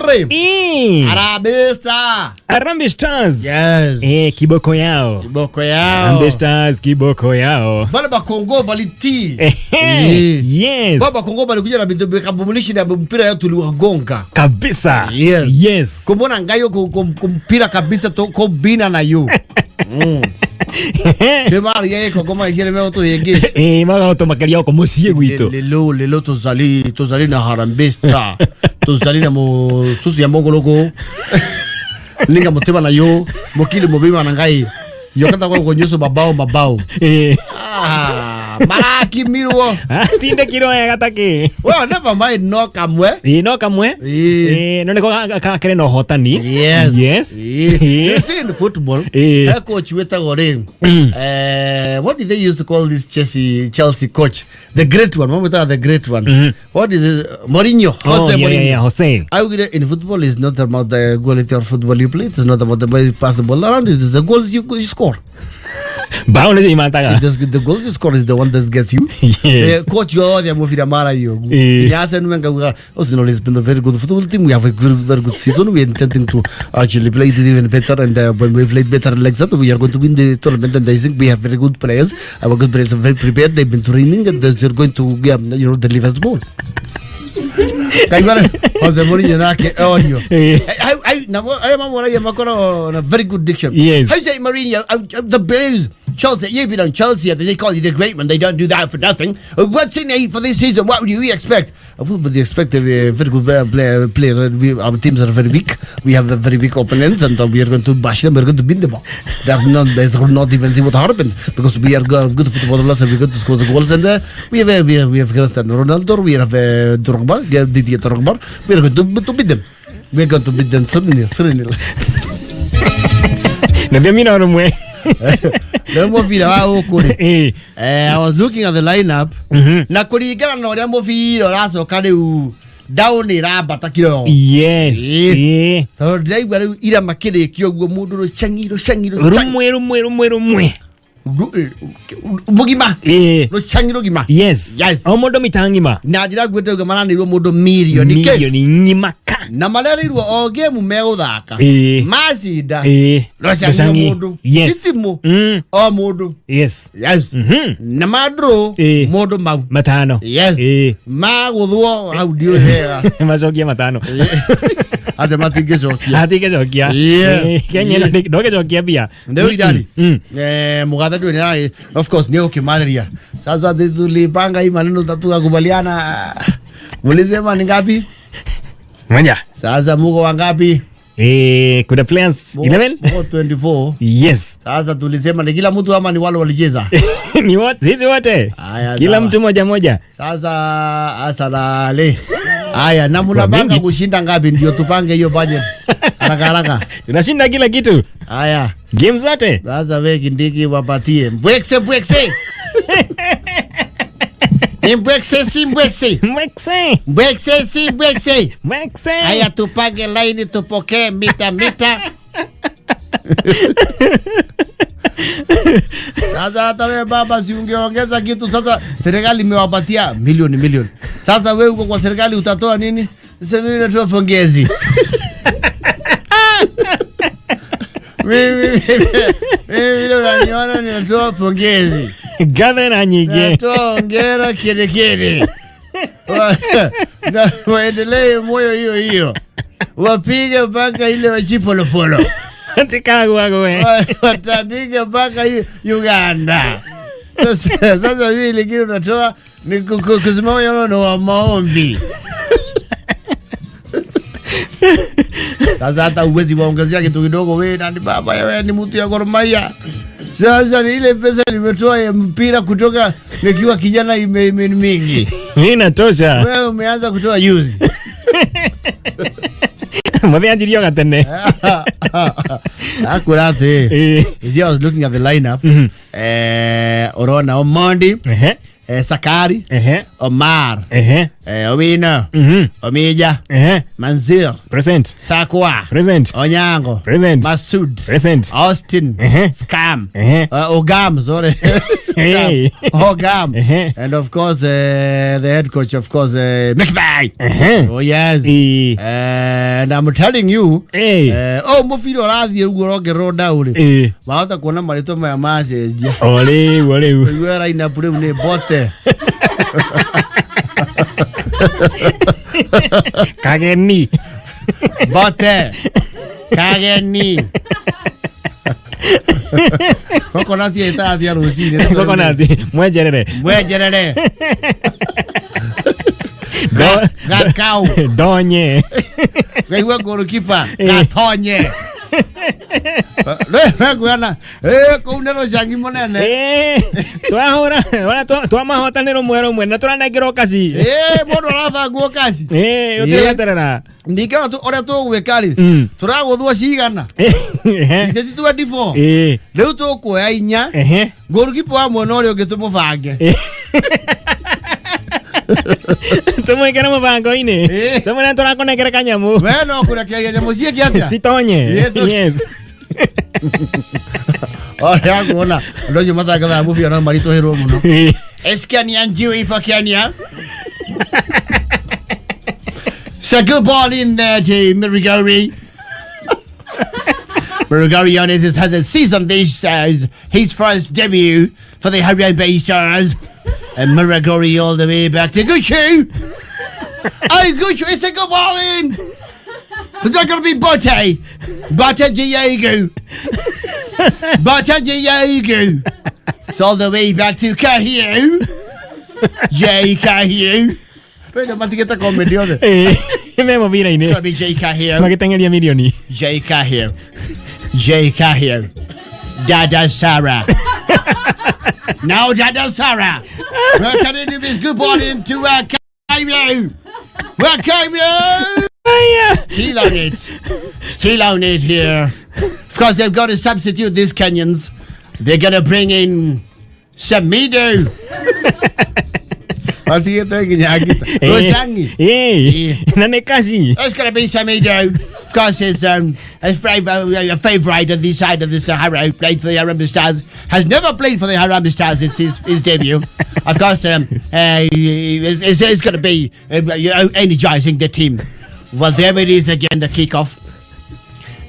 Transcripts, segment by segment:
Harry. Harambee Stars. Yes. Kiboko yao. Harambee Stars kiboko yao. Bale ba Kongo baliti. Yes. Baba Kongo balikuja na bikabumunishi na mpira yao tuliwagonga. Kabisa. Yes. Kumbona ngayo kumpira kabisa to ko bina na yo. Demari yeye ko goma yele meo to yegesh. Maga otomakali yako musie gwito. Lelo tozali na Harambee Stars. Tozali na mo susu ya mongoloko. Linga motema na yo mokili mobima na ngai yokata kwa konyoso mabao maraki miruo tinde kiro ya gatake well never mind no kamwe no ne ko kare no hotani. Yes. You see in football coach weta gore what did they used to call this Chelsea coach, the great one? The great one. What is it? Mourinho. Jose. I would in football is not about the quality of football you play. It's not about the way you pass the ball around. It's the goals you score. The goals you score is the one that gets you. Yes. Coach, you are the movie Mara. You also has been a very good football team. We have a very good season. We are intending to actually play it even better. And when we played better like that, we are going to win the tournament. And I think we have very good players. Our good players are very prepared. They've been training, and they're going to deliver us goal. I very good diction. Yes. Jose Mourinho, the Blues, Chelsea, you've been on Chelsea, they call you the great one, they don't do that for nothing. What's in it for this season? What would you expect? Well, we expect a very good player. Our teams are very weak. We have very weak opponents, and we are going to bash them. We're going to beat them. There's not even see what happened, because we are good footballers, and we're going to score the goals, and we have Cristiano Ronaldo, we have Drogba, Didier Drogba. We are going to beat them. We are going to beat them 3-0. I was looking at the lineup. Na kulingana na wale mufiro raso kale down irabata kiro. Yes. So dai gwara ira makire kyo gwo mundu ro changiro. Rumwe. Bugima. No changiro gima. Yes. Omodo mitangima. Na jira gwete gamana ni ro modo milioni nyimaka. Na malari ro oge mu meo dhaka. Masida. No changiro modo. Yes. Kitimo. O modo. Yes. Na madro modo mau. Matano. Yes. Ma godwo audio hea. Mazogia matano. Ate matike jokia. Kenya ndoke jokia pia. Ndio idadi. Mugatatu ni of course ni ukimanaria. Sasa tulipanga hii maneno tatu kubaliana. Mulisema ni ngapi? Moja. Sasa muko wangapi? Kuna players 11? 24. Yes. Sasa tulisema ni kila mtu ama ni wale walicheza? Ni wote, sisi wote. Kila mtu moja. Sasa asalale. Aya, na mnapanga kushinda ngapi ndio tupange hiyo budget. Haraka. Tunashinda kila kitu. Aya. Game zote. Sasa wewe Kindiki wapatie. Mbwekse. Mbwekse. Aya, tupange line tupokee mita. Sasa hata wewe baba si ungeongeza kitu. Sasa serikali imewapatia milioni. Sasa wewe uko kwa serikali utatoa nini? Sasa mimi natoa pongezi. Mimi ndio ninatoa pongezi. Gavana nyingi. Natoa hongera kede. Na waendelee moyo hiyo. Wapige mpaka ile wachipolopolo. Watandike mpaka Uganda. Sasa vile kile unatoa ni kusimama yono wa maombi. Sasa hata uwezi waongezea kitu kidogo wewe na baba wewe ni mtu ya Gor Mahia. Sasa ni ile pesa nimetoa ya mpira kutoka nikiwa kijana mingi. Mimi natosha. Wewe umeanza kutoa juzi. Mwabianjirio gatene. Akurate. I was looking at the lineup. Orona Omondi. Sakari, Omar, Owino, Omija, Manzir, present, Sakwa, present, Onyango, present, Masud, present, Austin, Scam, Ogam, sorry, Ogam, and of course the head coach, of course, McVay. Oh yes, And I'm telling you, mufiro rathi rugo rogero ndauri. Mahota kuona marito maya macenjia. Ole. Iwe raina pure ni bote. Kageni. Bote. Kageni. Kokonati ita atia rusini. Kokonati. Mwejerere. Gakau. Donye. Gaiwa goalkeeper. Gatonye. Guana. Kounero jangi monene. Twahora. Twa mahotaniro mwero na turanegero kasi. Mono rafa guo kasi. Uteterera. Ndikana tu ore tu gwekari. Turaguthwa cigana. Nditi 24. Riu tukuoya inya. Goalkeeper wa mwena uria ungi tumubange. Tumwikira mubango-ini. Tumwena turakunengera kanyamu. We no kurekeria nyamu ciake atia. Citonye. Yes. Ora ngona. Ndoje mathaka mubia no maritoherwo muno. Eskania njui for Kenya. It's a good ball in there to Mirigori. Mirigori on his has a season this as his first debut for the Harambee Stars. And Mirigori all the way back to Gucci. Gucci, it's a good ball in. Is that going to be Bote? Bote Diego. It's all the way back to Cahill. J. Cahill. Pero matigeta comedy on it. Memo vira ine. It's going to be J. Cahill. Magitengeria milioni. J. Cahill. Dada Sarah. Now Dada Sarah. We're turning to this good ball into Cahill. Still on it here. Of course, they've got to substitute these Kenyans. They're going to bring in Samido. It's going to be Samido. Of course, his favourite on this side of the Sahara, played for the Harambee Stars, has never played for the Harambee Stars since his debut. Of course, it's going to be energising the team. Well, there it is again, the kickoff.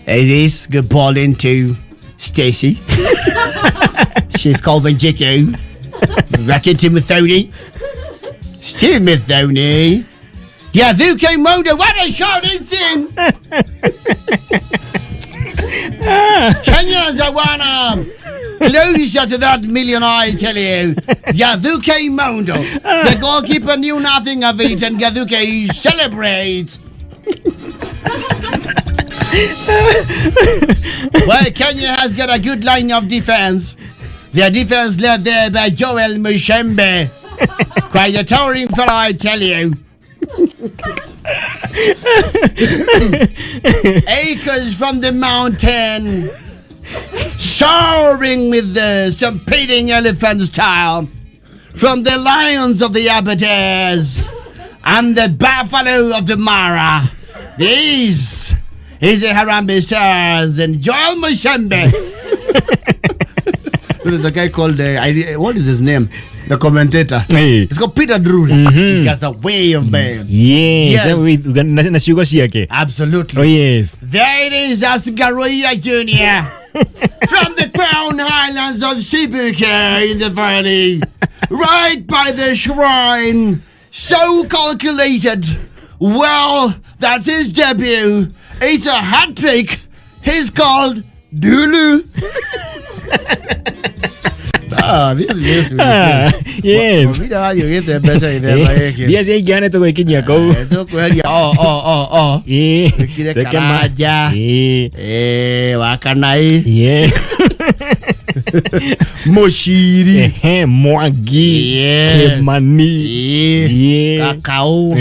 It is good ball into Stacey. She's called Benjiku. Back into Mathoni. Still Mathoni. Yeah, Vuke Moda, what a shot it's in! Kenyans are one closer to that million, I tell you. Yaduke Mondo. The goalkeeper knew nothing of it, and Yaduke celebrates. Well, Kenya has got a good line of defense. Their defense led there by Joel Mushembe. Quite a towering fellow, I tell you. Acres from the mountain, soaring with the stampeding elephant style, from the lions of the Aberdares and the buffalo of the Mara. These is the Harambee Stars and Joel Mushembe. There's a guy called what is his name? The commentator. Hey. It's called Peter Drury. He has a way of being. Yes. Absolutely. Oh, yes. There it is, Asgaroya Jr. from the Crown Highlands of Sibuke in the valley. Right by the shrine. So calculated. Well, that's his debut. It's a hat trick. He's called Dulu. This is yes. Yes, I get it to wake in your go. Wakanai. Yeah. Moshiri. Moagi. Yes. Mani. Kakao.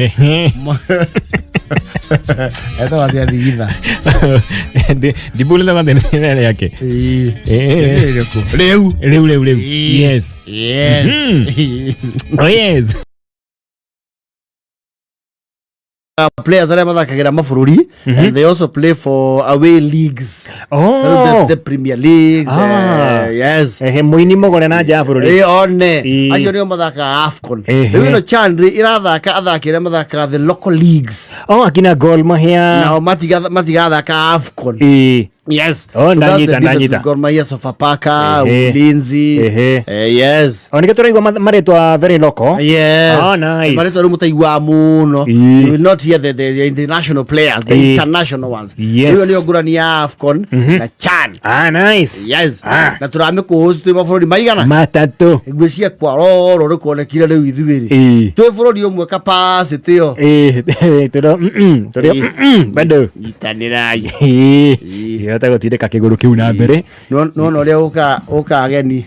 Esto va a ser divina. Dibule la bandera yake. Leu. Yes. Yes. Oh yes. players are mathakagira mabũrũri and they also play for away leagues. The Premier League. Yes. Muini mogore na nja bũrũri. One. Acio nĩo mathaka AFCON. Rĩu Chandri irathaka athakĩre mathaka the local leagues. Akina Gor Mahia. Nao matigathaka AFCON. Yes. Ndanyita. Gor Mahia, Sofapaka, Ulinzi. Yes. Nĩkĩo tũraigua marĩtwa very local. Yes. Nice. Marĩtwa rĩu mũtaigua mũno. You will not hear the international players, the international ones. Yes. Rĩu nĩo ngũrani ya AFCON na CHAN. Nice. Yes. Na tũramĩkũhost twĩ mabũrũri maigana? Matatũ. Ngwĩcia kwaroro rũkonekire rĩu ithuĩrĩ. Twĩ bũrũri ũmwe capacity yo. Bado. Itanĩrai. Yata gũtindĩka kĩgũrũ kĩu na mbere. No ũrĩa ũka ageni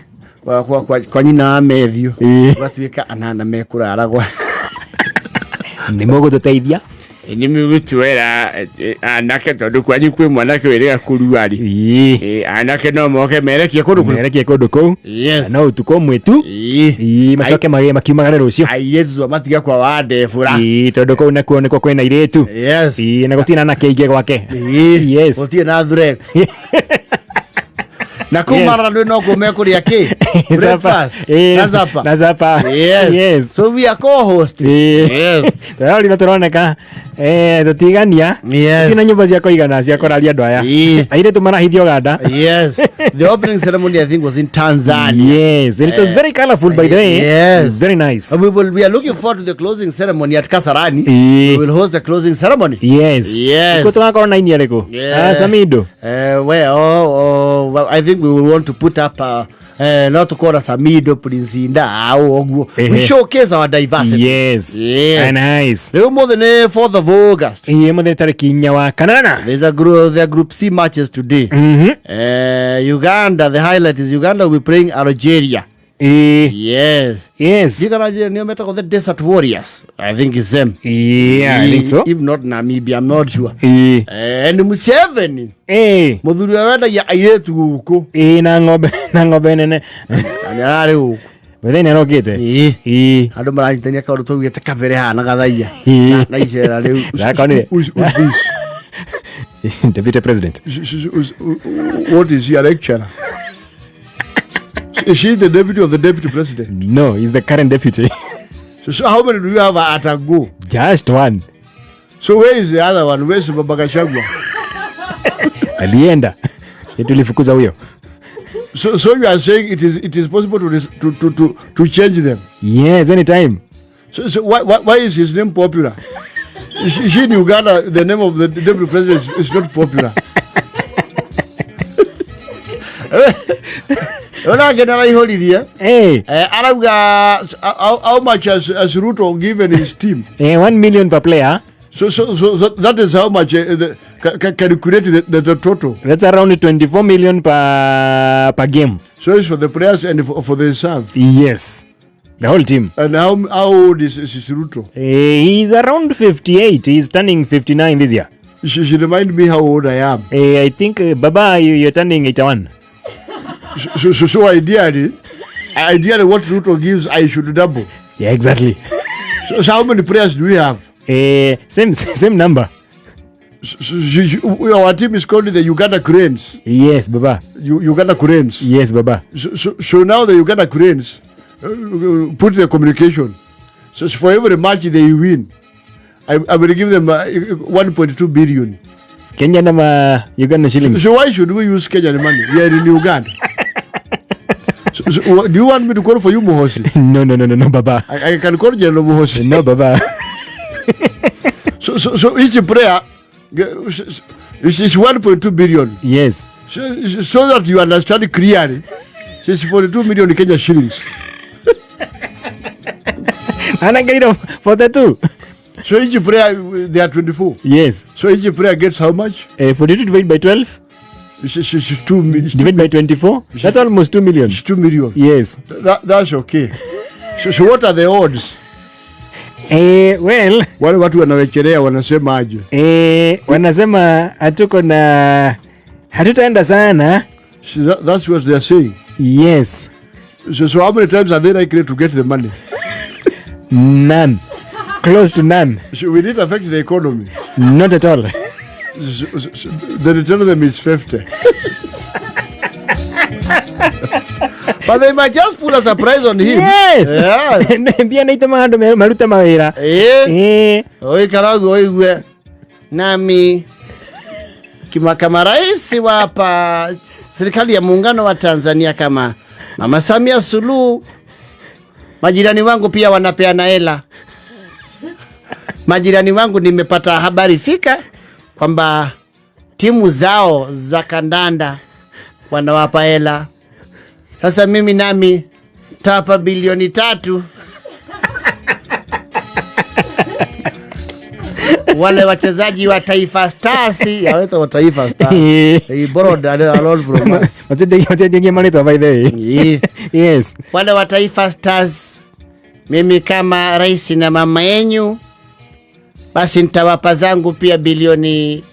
kwa nyina Methiũ gatuĩka anana mekuraragwa nĩ mũgũtũteithia ni mĩgũtwera anake tondũ kwanyu kwĩ mwanake wĩrĩga kuruari anake no moke merekie kũndũ kũu no ũtukũ mwitu macoke makiumagara rũciũ airĩtu matiga kwa wandebũra tondũ kũu nakuo nĩkuo kwĩna airĩtu na gũtirĩ anake aingĩ gwake gũtirĩ na threat na kumara no kumekuria ki breakfast na zapa yes so we are co-host tayari na turoneka tutigania kina nyumba cia kuigana cia koraria andu aya aire tumarahithio Uganda the opening ceremony I think was in Tanzania and it was very colorful by the way very nice and we are looking forward to the closing ceremony at Kasarani we will host the closing ceremony ko tunakora na inia riko Samido well I think we will want to put up not to call us Samido Prince Inda we showcase our diversity nice leo more than 4th of August more than tariki 4 wa kanana there's group C matches today Uganda, the highlight is Uganda will be playing Algeria. Yes. You can imagine the Desert Warriors. I think it's them. I think so. If not Namibia, I'm not sure. And Museveni. Muthuri wenda ya airetu guku. Na ng'ombe nene. Anyare guku. Wethene arogite. Andu maranyitania kaundu tugite kabere hana gathaia. Na icera riu. Deputy President. What is your lecturer? Is she the deputy of the deputy president? No, he's the current deputy. So how many do you have at a go? Just one. So where is the other one? Where's Baba Gachagua? Alienda. Tulifukuza huyo. So you are saying it is possible to change them? Yes, anytime. So why is his name popular? Is she in Uganda, the name of the deputy president is not popular? How much has Ruto given his team? 1 million per player. So that is how much calculate the total. That's around 24 million per game. So it's for the players and for the staff. Yes, the whole team. And how old is Ruto? He's around 58. He's turning 59 this year. She remind me how old I am. I think Baba, you're turning 81. So ideally what Ruto gives, I should double. Yeah, exactly. So how many players do we have? Same number. Our team is called the Uganda Cranes. Yes, Baba. Uganda Cranes. Yes, Baba. So now the Uganda Cranes put the communication. So for every match they win, I will give them 1.2 billion. Kenya nama Uganda shillings. So why should we use Kenyan money? We are in Uganda. So do you want me to call for you, Muhosi? No, Baba. I can call General Muhosi. No, Baba. So each player is 1.2 billion. Yes. So that you understand clearly, it's 42 million Kenya shillings. And I get it 42. So each player, they are 24. Yes. So each player gets how much? 42 divided by 12. Divided by 24. That's almost 2 million. It's 2 million. Yes. That's okay. So what are the odds? Well, wale watu wanawekelea wanasema aje? Wanasema hatutaenda sana. That's what they are saying. Yes. So how many times are they likely to get the money? None. close to none. Will it affect the economy? Not at all. The return of them is 50. But they might just put a surprise on him. Yes. Yes. Mbia naita mahandu maruta mawira. Oi karagu oigwe. Nami kama rais wa hapa serikali ya muungano wa Tanzania kama Mama Samia Suluhu, majirani wangu pia wanapeana hela. Majirani wangu nimepata habari fika kwamba timu zao za kandanda wanawapa hela. Sasa mimi nami tapa bilioni 3. Wale wachezaji wa Taifa Stars, yaweto wa Taifa Stars. Borrowed a lot from us. Wachezaji money to by the. Yes. Wale wa Taifa Stars, mimi kama rais na mama yenyu, basi nitawapa zangu pia bilioni.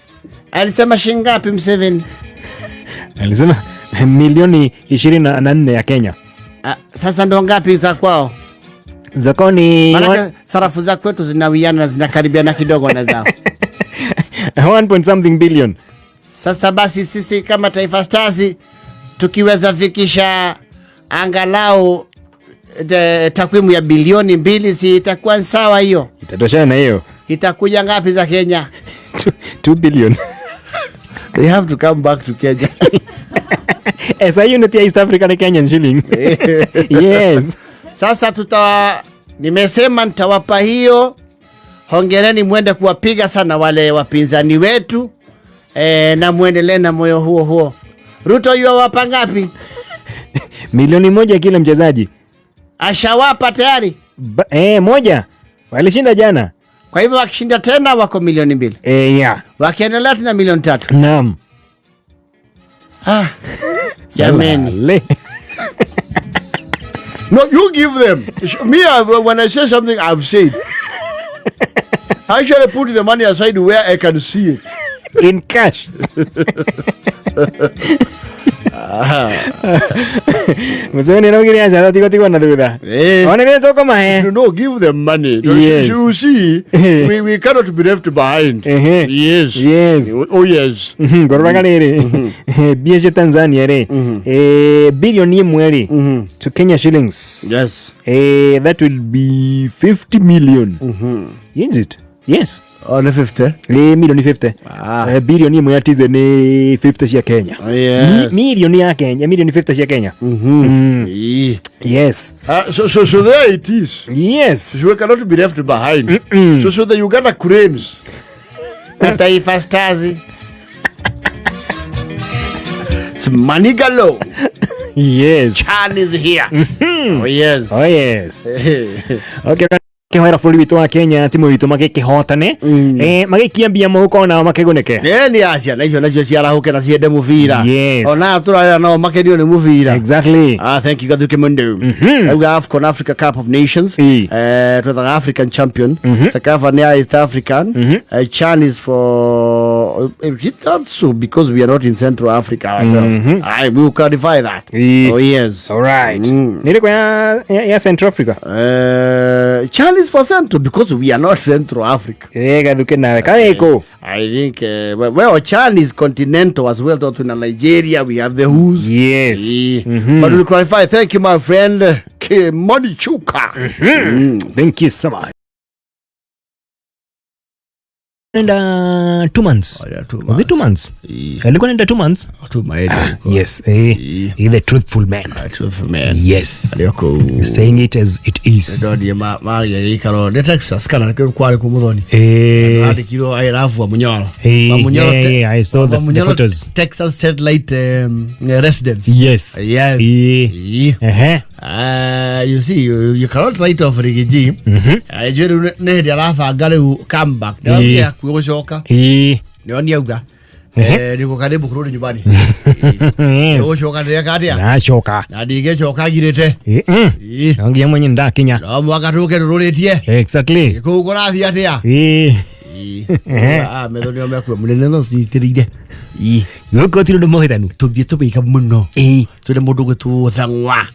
Alisema shingapi Museveni? Alisema milioni 24 ya Kenya. Sasa ndo ngapi za kwao? Za kwao ni maana sarafu za kwetu zinawiana na zinakaribiana kidogo na zao. 1 billion. Sasa basi sisi kama Taifa Stars tukiweza fikisha angalau takwimu ya bilioni 2, si itakuwa sawa hiyo? Itatoshana na hiyo. Itakuja ngapi za Kenya? 2 billion. They have to come back to Kenya. As a unit East African Kenyan shilling. Yes. Sasa nimesema nitawapa hiyo. Hongereni, mwende kuwapiga sana wale wapinzani wetu. Na muendelee na moyo huo. Ruto yuwapa ngapi? Milioni 1 kila mchezaji. Ashawapa tayari? Moja. Walishinda jana. Kwa hivyo wakishinda tena wako milioni 2. Yeah. Wakiendelea tena milioni 3. Naam. Jameni. No, you give them. Me, when I say something, I've said. I actually put the money aside where I can see it. In cash. Museveni anaongelea sana tiko na duda. Wanaenda toka mae. No, give them money. Yes. You see, we cannot be left behind. Yes. Yes. Oh yes. Gorbaga nere. Biaje Tanzania re. Bilioni 1 to Kenya shillings. Yes. That will be 50 million. Is it? Yes. On 50? Milioni 50. Bilioni 1 atize ni 50 ya Kenya. Yes. Milioni ya Kenya, milioni 50 ya Kenya. Yes. So there it is. Yes. So we cannot be left behind. So the Uganda Cranes. Taifa Stars. It's Manigalo. Yes. Chan is here. Oh yes. Oh yes. Okay. Kehera bũrũri witũ wa Kenya timu witũ magĩkĩhotane magĩkiambia mũhuko nao makĩgunĩke. Ni acia nacio ciarahuke na ciende mũbira. Yes. Ona tũrarĩa nao makendio nĩ mũbira. Exactly. Thank you Gathuki Mundu. We have AFCON Africa Cup of Nations. To the African champion. Sakafa ni East African. Chan is for it's not so because we are not in Central Africa ourselves. I will clarify that. Oh yes. All right. Nile kwa ya Central Africa. Chan is for Central because we are not Central Africa. Gathuki nawe kaiko. I think well Chan is continental as well. To Nigeria we have the Who's. Yes. But we'll clarify. Thank you my friend Money Chuka. Thank you so much. And 2 months. Was it 2 months? Alikuwa nenda 2 months. Yes. He's a truthful man. Truthful man. Yes. Alioko saying it as it is. Ndio ma ya ikaro de Texas kana kwari ku muthoni. Hadi kilo I love wa Munyoro. Munyoro. I saw the photos. Texas satellite residence. Yes. Yes. You see, you cannot write off Rigiji. Jeru ne dia rafa gale comeback. Ndio kuocoka. Ndio niauga. Niko karibu kurudi nyumbani. Kuocoka ndio katia. Na choka. Na ndigecoka girete. Ngia mwenye ndakinya. No mwaka tuke rururetie. Exactly. Kugora thia atia. Metho nĩo mekua mũnene no ciitĩrĩire. Gũkũ ti ũndũ mũhĩtanu. Tũthiĩ tũmĩiga mũno. Twĩna mũndũ gwĩtwo Thang'wa.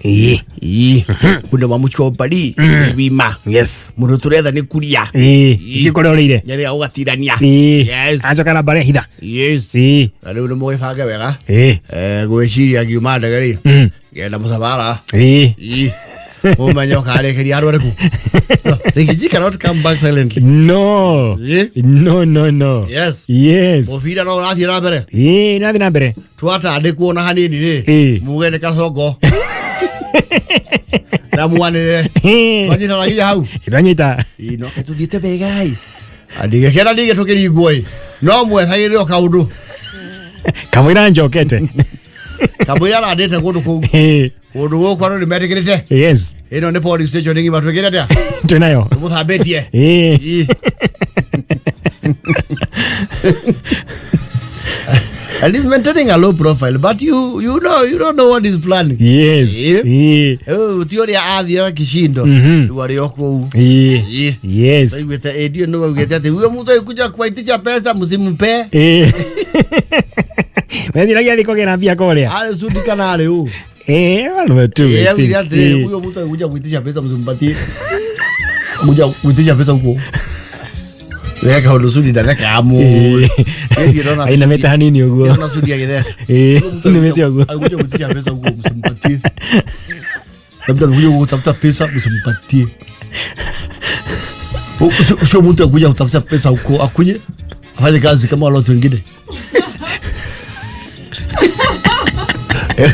Mũndũ wa Mũchombari. Wima. Yes. Mũndũ tũretha nĩ Kuria. Ti kũrĩa ũrĩire. Nyarĩ ya ũgatirania. Yes. Anjoka na barĩa hitha. Yes. Na rĩu nĩ mũgĩbange wega. Gwĩciria ngiuma ndege-rĩ. Ngenda mũcabara. Umenye ũkarekeria andũ arĩkũ. Rĩngĩ cannot come back silently. No. No. Yes. Mũbira no ũrathiĩ na mbere. Nathiĩ na mbere. Twatandĩkwo na hanini-rĩ. Muge nĩ Kacongo. Na mwanĩrĩre. Twanyitana nginya hau. Twanyita. No tũthiĩte wega-ĩ. Ndigĩkena ningĩ tũkĩringwo-ĩ. No mwethagĩrĩre o kaũndũ. Kamũira njokete. Kamũira arandĩte kũndũ kũu. Kũndũ gũkũ andũ nĩmetĩkĩrĩte. Yes. Ĩno nĩ police station ng'ima twĩkĩre atĩa? Twĩnayo. Mũthambĩtie. And he's maintaining a low profile, but you don't know what he's planning. Yes. Ti ũrĩa athire Kishindo. Rĩu arĩ o kũu. Yes. Aiguĩte edio nĩ waugĩte atĩ huyo mtu alikuja kuitisha pesa msimpe. Weciragia thĩ kũgĩra mbia kũrĩa. Arĩcundika na arĩ ũũ. Wano tu. Augire atĩrĩrĩ huyo mtu alikuja kuitisha pesa msimpatie. Kuja kuitisha pesa huko. Weka ũndũ Sudi ndatheka amu. Ainamĩte hanini ũguo. Ona Sudi agĩtheka. Ainamĩte ũguo. Alikuja kuitisha pesa huko msimpatie. Labda alikuja kutafuta pesa msimpatie. Sio mtu akuja kutafuta pesa huko akuje afanye kazi kama wale watu wengine.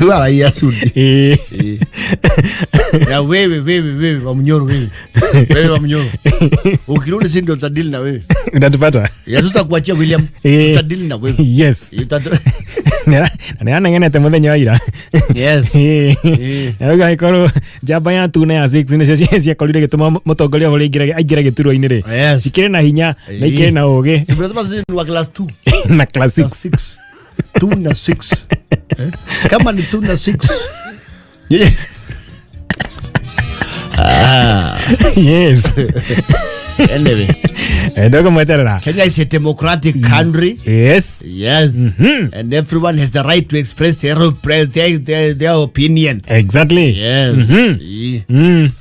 Wala ya Sudi. Na wewe wa Mnyoro wewe. Wewe wa Mnyoro. Ukirudi sisi ndio tutadili na wewe. Utatupata? Ya tutakuachia William. Tutadili na wewe. Yes. Nĩ anengenete mũthenya wa ira. Yes. Auga ikorwo njamba ya tuna ya 6 nĩcio ciakorire gĩtũma mũtongoria ũrĩa aingĩre gĩturwa-inĩ rĩ. Cikĩrĩ na hinya na ikĩrĩ na ũũgĩ. Tunasema sisi ni wa class 2. Na class 6. 2 na 6. Kama ni 2 na 6. Yes. Anyway. Ndogo mweterera. Kenya is a democratic country. Yes. And everyone has the right to express their opinion. Exactly. Yes.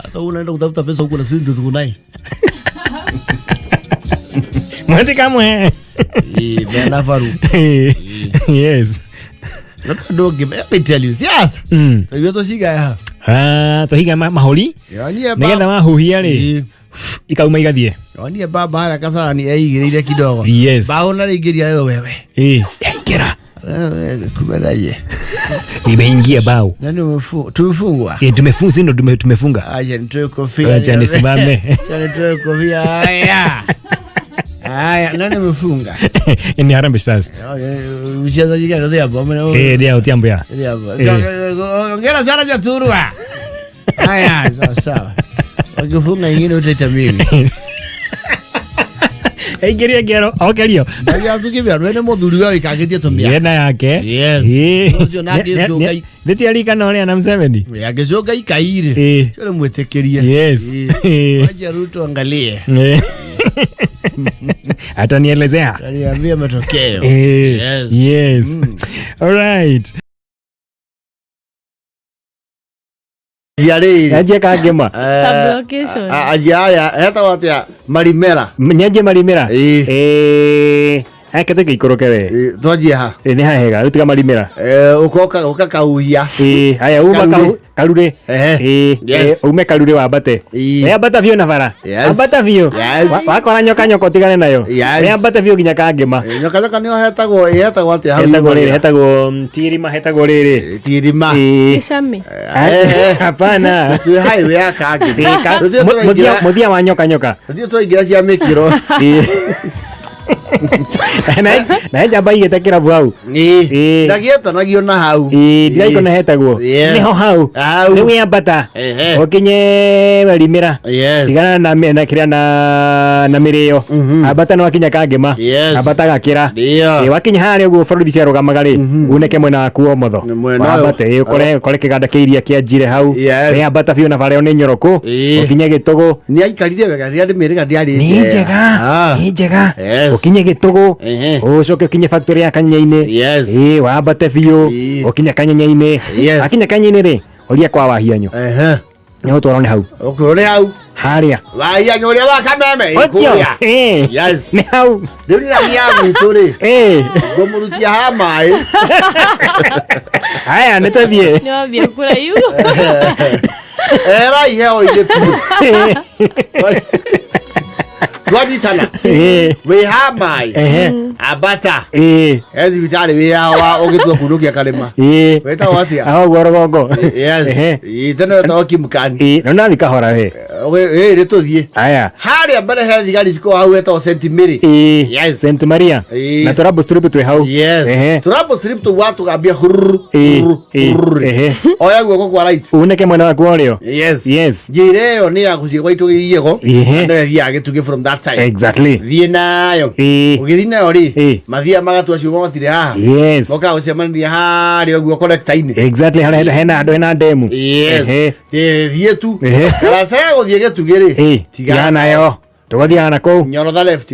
Sasa unaenda kutafuta pesa huko na sisi ndio tuko naye. Mwati kamwe. Bana faru. Yes. Don't give me tell you. Yes. Tuyo siga. Tuhiga maholi. Nĩgetha mahuhia rĩ ikauma igathiĩ. Yonie baba hara kasara ni eigĩrĩire kidogo. Yes. Bao na ingiria leo wewe. Yaingĩra. Kumelaje. Imeingia bao. Nani tumefungwa? Tumefunga sisi ndo tumefunga. Aje nitoe kofia. Acha nisimame. Acha nitoe kofia. Haya, nani amefunga? Ni Harambee Stars. Mchezaji gani ndio hapo? Ndio Otiambo ya. Ndio hapo. Ongera sana Jaturwa. Haya, sawa. Wakifunga ingine utatamini. Aingirie ngero okerio. Ndio tukibira wene muthuri wa ikangitie tumia. Yena yake. Yes. Ujo nake coka. Ndeti alika na ole na Museveni. Yake coka ikaire. Chole mwetekeria. Yes. Waje Ruto angalie. Atanielezea. Ataniambia matokeo. Yes. All right. Aje kagema. Sublocation. Aje hata watu ya Marimera. Nyaje Marimera. Hake teke ikoroke we. Twaje ha. Ni hahega utiga Marimera. Ukoka kauhia. Haya uma kalure. Ume kalure wa bate. Abata vio na bara. Abata vio. Wakora nyoka tigane nayo. Abata vio ginya kagema. Nyoka nio hetagwo ati ha. Hetagwo tirima hetagwo riri. Tirima. Ishame. Hapana. Tu highway ya kage. Mudia wa nyoka. Ndio tuingira cia mikiro. Na njamba igĩte kĩrabu hau. Ndagiĩtanagio na hau. Ndiraiko na hetagwo. Nĩho hau. Rĩu yambata. Ũkinye Rimĩra. Tigana na kĩrĩa na mĩrĩo. Ambata no akinya Kangema. Ambata gakĩra. Wakinya harĩa ũguo borithi ciarũgamaga rĩ, uneke mwena waku wa ũmotho. Wambate ũkore kĩganda kĩa iria kĩanjire hau. Ambata biũ na bara ĩyo nĩ nyoroku. Ũkinye Gĩtũgũ. Nĩ aikarire wega rĩrĩa ndĩmĩrĩga ndiarĩ. Nĩ njega. Ũkinye Gĩtũgũ. Ũcoke ũkinye factory ya Kanyenya-inĩ. Wambate biũ. Ũkinye Kanyenya-inĩ. Akinya Kanyenya-inĩ rĩ, ũria kwa Wahianyo. Nĩho twarwo nĩ hau. Nĩ hau. Harĩa. Wahianyo ũrĩa wa Kameme. Nĩ hau. Rĩu nĩ rani ya gwitũ rĩ. Ngũmũrutia ha maĩ. Haya nĩtũthiĩ. Nĩwambia kũraihu. Era iheo ile piũ. Twanyitana. Wĩ ha maĩ. Ambata. Thibitarĩ wĩ hawa ũgĩtua kunũkia Karĩma. Wĩtagwo atĩa? Ahogwo Rũgongo. Tene wĩtagwo Kimkani. No nathi kahora he. Rĩ tũthiĩ. Aya. Harĩa mbere he thigari cikoragwo hau wĩtagwo St Mary. St Maria. Na Tũrambũ strip twĩ hau. Tũrambũ strip tũu watũgambia oya guoko kwa right. Uneke mwena waku wa ũrĩo. Njĩra ĩyo nĩ ya gũthiĩ gwaitũgĩria go. No ĩthiaga Gĩtugĩ from that side. Exactly. Thiĩ nayo. Ũgĩthiĩ nayo rĩ, mathiaga magatua ciuma matirĩ haha. Mokaga gũcemania harĩa ũguo connector-inĩ. Exactly, harĩa hena andũ hena ndemu. Thiĩ tu. Darasa ya gũthiĩ Gĩtugĩ rĩ, tigana nayo. Tũgũthiaga na kũu. Nyorotha left.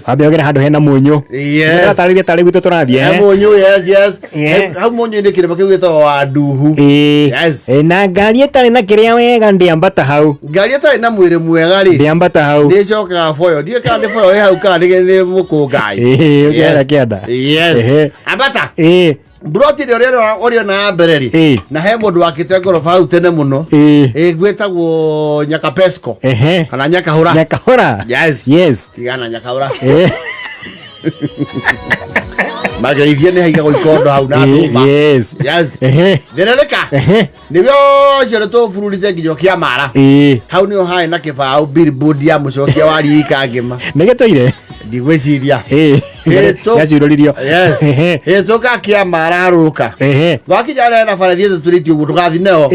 Wambe ũgere handũ hena mũnyũ. Tũratarĩria tarĩ gwitũ tũrathiĩ. Mũnyũ, hau mũnyũ-inĩ kĩrĩma kĩu gĩtagwo wa Nduhu. Na ngari ĩtarĩ na kĩrĩa wega ndĩambata hau. Ngari ĩtarĩ na mwĩrĩ mwega rĩ, ndĩambata hau. Nĩcokaga Boyo. Ndiũĩ kana nĩ Boyo ĩ hau kana nĩ Mũkũngai. Ũkĩenda kĩanda. Ambata. Broti ũrĩa na mbere rĩ, na he mũndũ wakĩte ngoroba hau tene mũno, gwĩtagwo Nyakapesco kana Nyakahũra. Nyakahũra. Yes. Tigana Nyakahũra. Mageithie nĩ haigagwo ikondo hau na ndũma. Theneleka nĩwĩo ũcio nĩtũbururĩte nginya Kĩamara. Hau nĩho harĩ na kĩbaũ billboard ya mũcokia wa Rii Kangema. Nĩgĩtũire. Ndigwĩciria. Gacurũririo. Hĩtũka Kĩamara harũrũka. Wakinya harĩa hena bara thiĩte tũrĩti ũguo ndũgathiĩ nayo.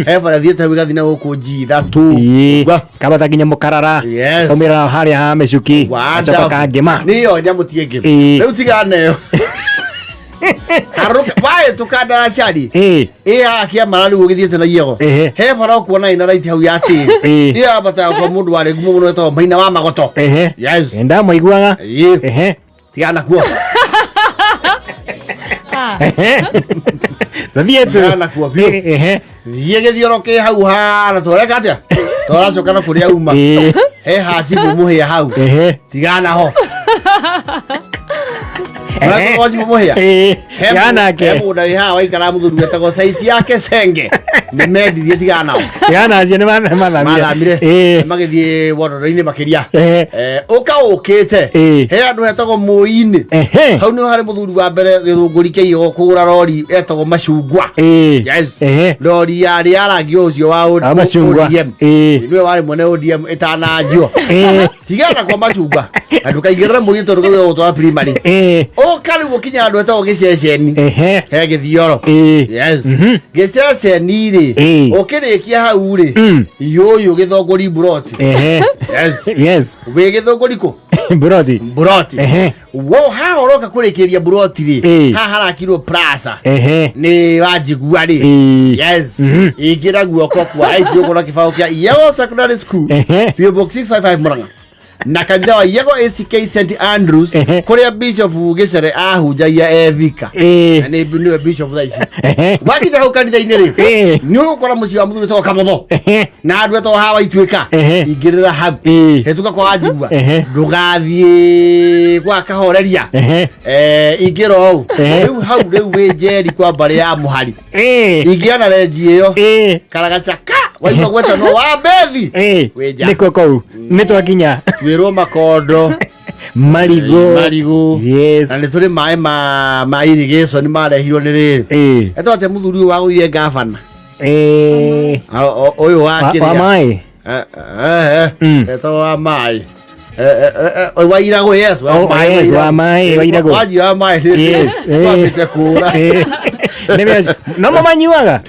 He bara thiĩte hau ĩgathiĩ nayo gũkũ G3. Kambata nginya Mũkarara. Kaumĩra harĩa ha Mĩcuki. Gacoka Kangema. Nĩyo nyamũ ti ĩngĩ. Rĩu tigana nayo. Harũka wahĩtũka Ndaracari. Haha Kĩamara rĩu ũgĩthiĩte na Igego. He bara ũkuona ĩna raiti hau ya tĩĩri. Ĩyo yambataga kwa mũndũ warĩ ngumo mũno wĩtagwo Maina wa Magoto. Ndamũiguaga. Tigana kuo. Tũthiĩ tu. Tigana kuo biũ. Thiĩ gĩthioro kĩ hau hana tũreka atĩa? Tũracoka na kũrĩa uma. He Hasibu mũhĩa hau. Tigana ho. Hasibu mũhĩa. He mũndũ wĩ haha waikara mũthuri wĩtagwo Saici yake Senge. Nĩmendirie tigana ho. Tigana acio nĩmathamire. Magĩthiĩ wondoro-inĩ makĩria. Ũka ũkĩte. He andũ hetagwo Mũi-inĩ. Hau nĩho harĩ mũthuri wa mbere Gĩthũngũri kĩiyũrwo kũgũra rori etagwo Macungwa. Rori yarĩ ya rangi ũcio wa ODM. Nĩwe warĩ mwene ODM ĩtananjio. Tigana kwa Macungwa. Na ndũkaingĩrĩre Mũi tondũ gũgĩgwo gũtwara primary. Ũka rĩu ũkinya andũ etagwo Gĩceceni. He Gĩthioro. Gĩceceni rĩ, ũkĩrĩkia hau rĩ, yũyũ Gĩthũngũri Buroti. Wĩ Gĩthũngũri kũ? Buroti. Wo hahoroka kũrĩkĩria Buroti rĩ, haha harakirwo Plaza. Nĩ Wanjigua rĩ. Ingĩra guoko kwa right ũkona kĩbaũ kĩa Igego Secondary School. PO Box 655 Mũrang'a. Na kanitha wa Igego ACK St Andrews kũrĩa Bishop Gĩcere ahunjagia Evika. Na nĩwe Bishop thaa ici. Wakinya hau kanitha-inĩ rĩ, nĩ ũgũkora mũciĩ wa mũthuri wĩtagwo Kamotho. Na andũ etagwo haha Waituĩka. Ingĩrĩra hau. Hĩtũka kwa Wanjigua. Ndũgathiĩ gwa Kahoreria. Ingĩra hau. Rĩu hau rĩu wĩ Njeri kwa mbarĩ ya Mũhari. Ingĩona renji ĩyo. Karagacaka. Waigua gwetano wa Bethi. Nĩkuo kũu. Nĩtwakinya. Twĩrwo Makondo. Marigũ. Na nĩ tũrĩ maĩ ma irrigation marehirwo nĩ rĩrĩ. Etwo atĩ mũthuri ũyũ wagũire ngabana. Ũyũ wa kĩrĩa. Wa maĩ. Etwo wa maĩ. Wairago, yes. Wairago. Waji wa mai. Yes. Wapite kura. No mamanyuaga.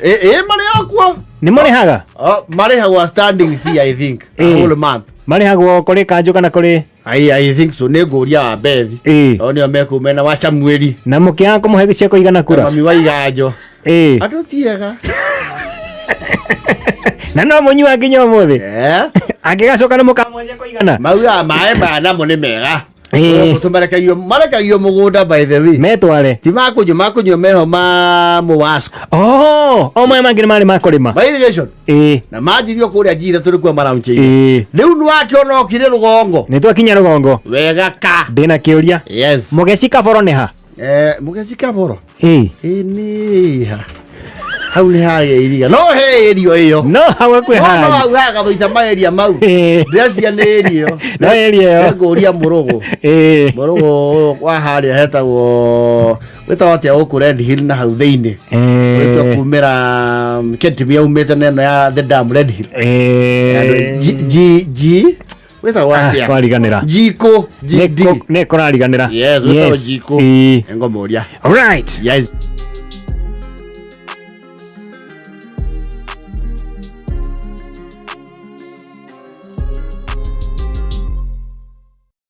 Marehagwo. Ni marehaga? Marehagwo standing fee, I think. A whole month. Marehagwo kuri kanjo kana kuri? I think so. Nĩ ngũria wa Bethi. Onio mekumena wa Samueli. Na mũkĩaga kũmũhe ciako igana kura? Mami wa Iganjo. Andũ tiega. Na no mũnyua nginya ũmũthĩ? Angĩgacoka nĩ mũkamũhe ciako igana? Mauga maĩ maya namo nĩ mega. Marekagio mũgũnda by the way. Metware. Ti makũnyua meho ma Mũwasco. O maya mangĩ nĩ marĩ ma kũrĩma. Ma irrigation. Na manjirio kũrĩa njira tũrĩ kwa maraunchĩ. Rĩu nĩ wakĩona okire Rũgongo. Nĩ twakinya Rũgongo. Wega ka. Ndĩna kĩũria. Yes. Mũgeci Kaboro nĩ ha? Mũgeci Kaboro. Nĩ ha. Hau nĩ haye iriga. No he area ĩyo. No hau kwĩ ha. No hau ha gathũita ma area mau. Ndĩracia nĩ area ĩyo. No area ĩyo. Ngũria Mũrũgũ. Mũrũgũ wa harĩa hetagwo wĩtagwo atĩa gũkũ Red Hill na hau thĩinĩ. Wĩtwa kumĩra Ketimia umĩte neno ya The Dam Red Hill. Wĩtagwo atĩa? Kwariganĩra. Jiko. Nĩ kũrariganĩra. Yes, wĩtagwo Jiko. Ngomũria. All right. Yes.